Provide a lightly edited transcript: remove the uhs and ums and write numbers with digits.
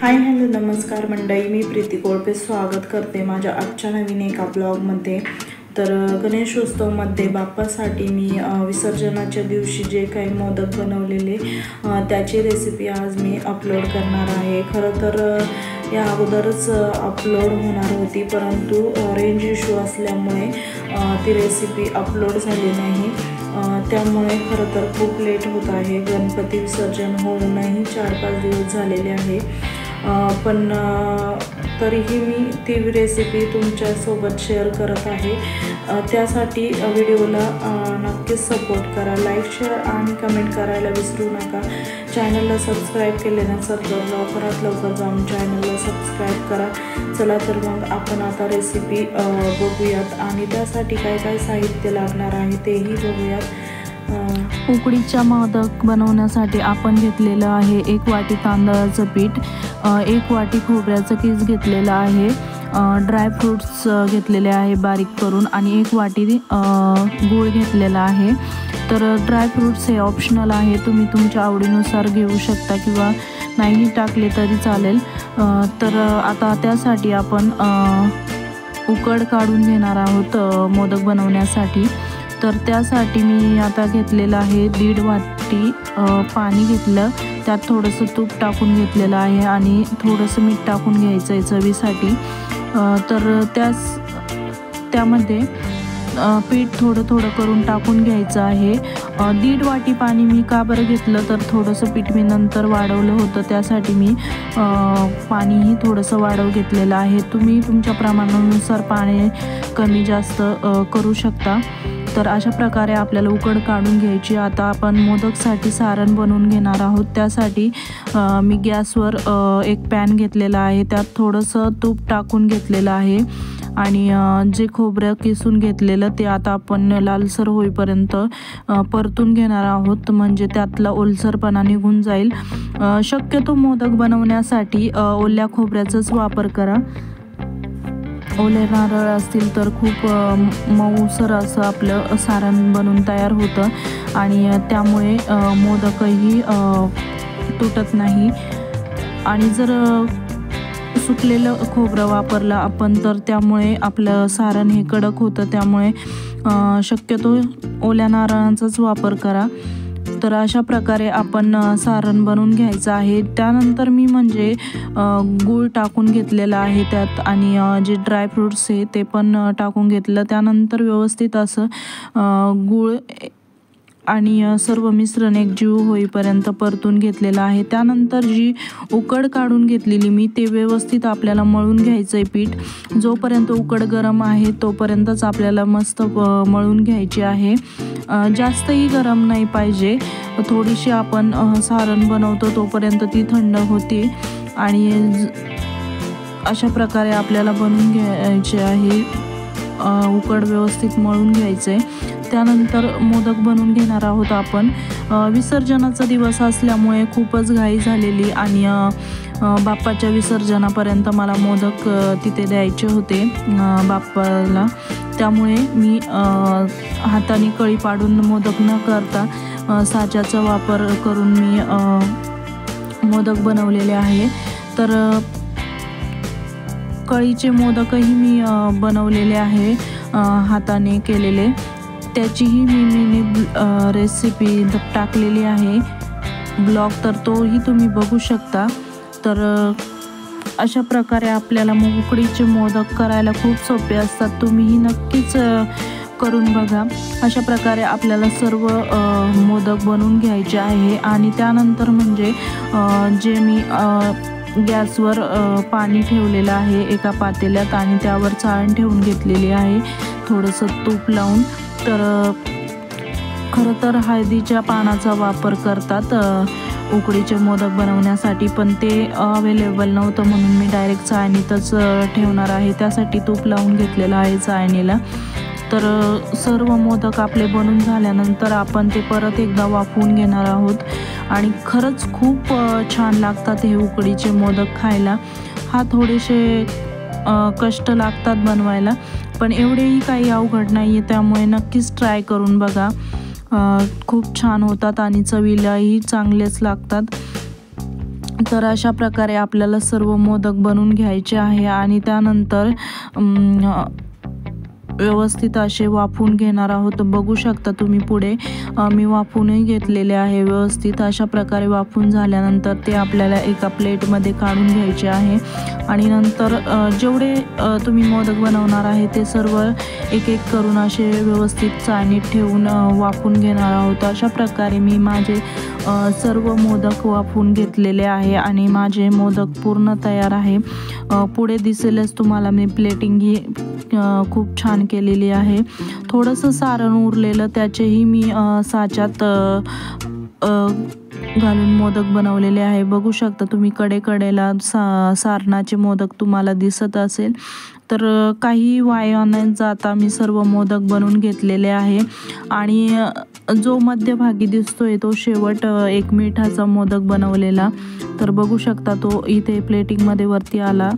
Hi hello नमस्कार मंडळी, मी प्रीती कोळपे स्वागत करते माझ्या आजच्या नवीन एका ब्लॉगमध्ये। तर गणेशोत्सवमध्ये बाप्पासाठी मी विसर्जनाच्या दिवशी जे काही मोदक बनवलेले त्याची रेसिपी आज मी अपलोड करणार आहे। खरं तर या अगोदरच अपलोड होणार होती, परंतु रेंज इश्यू असल्यामुळे ती रेसिपी अपलोड झाली नाही। त्यामुळे खरं तर खूप लेट होत आहे। गणपती विसर्जन होऊनही 4-5 दिवस झालेले आहे, पण तरीही मी ती रेसिपी तुमच्यासोबत शेअर करत आहे। त्यासाठी व्हिडिओला नक्कीच सपोर्ट करा, लाईक शेअर आणि कमेंट करायला विसरू नका। चॅनलला सबस्क्राईब केले नसेल तर लवकरात लवकर जाऊन चॅनलला सबस्क्राईब करा। चला तर मग आपण आता रेसिपी बघूयात आणि त्यासाठी काय काय साहित्य लागणार आहे तेही बघूयात। उकडीच्या मोदक बनवण्यासाठी आपण घेतलेलं आहे 1 वाटी तांदळाचं पीठ, 1 वाटी खोबऱ्याचं कीस घेतलेलं आहे, ड्राय फ्रूट्स घेतलेले आहे बारीक करून आणि 1 वाटी गूळ घेतलेला आहे। तर ड्राय फ्रूट्स हे ऑप्शनल आहे, तुम्ही तुमच्या आवडीनुसार घेऊ शकता किंवा नाही टाकले तरी चालेल। तर आता त्यासाठी आपण उकड काढून घेणार आहोत मोदक बनवण्यासाठी। तर त्यासाठी मी आता घेतलेलं आहे 1.5 वाटी पाणी घेतलं, त्यात थोडंसं तूप टाकून घेतलेलं आहे आणि थोडंसं मीठ टाकून घ्यायचं आहे चवीसाठी। तर त्यामध्ये पीठ थोडं करून टाकून घ्यायचं आहे। 1.5 वाटी पाणी मी का बरं घेतलं तर थोडंसं पीठ मी नंतर वाढवलं होतं, त्यासाठी मी पाणीही थोडंसं वाढव घेतलेलं आहे। तुम्ही तुमच्या प्रमाणानुसार पाणी कमी जास्त करू शकता। तर अशा प्रकारे आपल्याला उकड काढून घ्यायची। आता आपण मोदकसाठी सारण बनवून घेणार आहोत। त्यासाठी मी गॅसवर एक पॅन घेतलेला आहे, त्यात थोडंसं तूप टाकून घेतलेलं आहे आणि जे खोबरं किसून घेतलेलं ते आता आपण लालसर होईपर्यंत परतून घेणार आहोत, म्हणजे त्यातला ओलसरपणा निघून जाईल। शक्यतो मोदक बनवण्यासाठी ओल्या खोबऱ्याचाच वापर करा। ओले नारळ असतील तर खूप मऊसर असं आपलं सारण बनून तयार होतं आणि त्यामुळे मोदकही तुटत नाही। आणि जर सुकलेलं खोबरं वापरलं आपण तर त्यामुळे आपलं सारण हे कडक होतं, त्यामुळे शक्यतो ओल्या नारळांचाच वापर करा। तर अशा प्रकारे आपण सारण बनवून घ्यायचं आहे। त्यानंतर मी म्हणजे गूळ टाकून घेतलेला आहे त्यात आणि जे ड्राय फ्रूट्स आहे ते पण टाकून घेतलं। त्यानंतर व्यवस्थित असं गूळ आणि सर्व मिश्रण एकजीव होईपर्यंत परतून घेतलेलं आहे। त्यानंतर जी उकड काढून घेतलेली मी ते व्यवस्थित आपल्याला मळून घ्यायचं आहे पीठ। जोपर्यंत उकड गरम आहे तोपर्यंतच आपल्याला मस्त मळून घ्यायची आहे, जास्तही गरम नाही पाहिजे। थोडीशी आपण सारण बनवतो तोपर्यंत ती थंड होते आणि अशा प्रकारे आपल्याला बनवून घ्यायचे आहे। उकड व्यवस्थित मळून घ्यायचं आहे। त्यानंतर मोदक बनवून घेणार आहोत आपण। विसर्जनाचा दिवस असल्यामुळे खूपच घाई झालेली आणि बाप्पाच्या विसर्जनापर्यंत मला मोदक तिथे द्यायचे होते बाप्पाला, त्यामुळे मी हाताने कळी पाडून मोदक न करता साच्याचा वापर करून मी मोदक बनवलेले आहे। तर कळीचे मोदकही मी बनवलेले आहे हाताने केलेले, त्याचीही मी रेसिपी टाकलेली आहे ब्लॉग, तर तोही तुम्ही बघू शकता। तर अशा प्रकारे आपल्याला उकडीचे मोदक करायला खूप सोपे असतात, तुम्हीही नक्कीच करून बघा। अशा प्रकारे आपल्याला सर्व मोदक बनवून घ्यायचे आहे आणि त्यानंतर म्हणजे जे मी गॅसवर पाणी ठेवलेलं आहे एका पातेल्यात आणि त्यावर चाळण ठेवून घेतलेली आहे थोडंसं तूप लावून। तर खरं तर हळदीच्या पानाचा वापर करतात उकडीचे मोदक बनवण्यासाठी, पण ते अवेलेबल नव्हतं म्हणून मी डायरेक्ट चाळणीतच ठेवणार आहे, त्यासाठी तूप लावून घेतलेलं आहे चाळणीला। तर सर्व मोदक आपले बनून झाल्यानंतर आपण ते परत एकदा वाफवून घेणार आहोत आणि खरंच खूप छान लागतात हे उकडीचे मोदक खायला। हा थोडेसे कष्ट लागतात बनवायला, पण एवढेही काही अवघड नाही आहे, त्यामुळे नक्कीच ट्राय करून बघा। खूप छान होतात आणि चवीलाही चांगलेच लागतात। तर अशा प्रकारे आपल्याला सर्व मोदक बनवून घ्यायचे आहे आणि त्यानंतर व्यवस्थित असे वाफवून घेणार आहोत. बघू शकता तुम्ही पुढे मी वाफवूनही घेतलेले आहे व्यवस्थित. अशा प्रकारे वाफवून झाल्यानंतर ते आपल्याला एका प्लेटमध्ये काढून घ्यायचे आहे आणि नंतर जेवढे तुम्ही मोदक बनवणार आहे ते सर्व एक एक करून असे व्यवस्थित चाळणीत ठेवून वाफवून घेणार आहोत. अशा प्रकारे मी माझे सर्व मोदक वाफवून घेतलेले आहे आणि माझे मोदक पूर्ण तयार आहे. पुढे दिसेलच तुम्हाला मी प्लेटिंग ही खूप छान केलेली आहे. थोडंसं सारण उरलेलं त्याचेही मी साच्यात घालून मोदक बनवलेले आहे. बघू शकता तुम्ही कडेला सारणाचे मोदक तुम्हाला दिसत असेल. तर काही वाया न जाता मी सर्व मोदक बनवून घेतलेले आहे आणि जो मध्यभागी दिसतोय तो शेवट एक मिठाचा मोदक बनवलेला. तर बघू शकता तो इथे प्लेटिंगमध्ये वरती आला.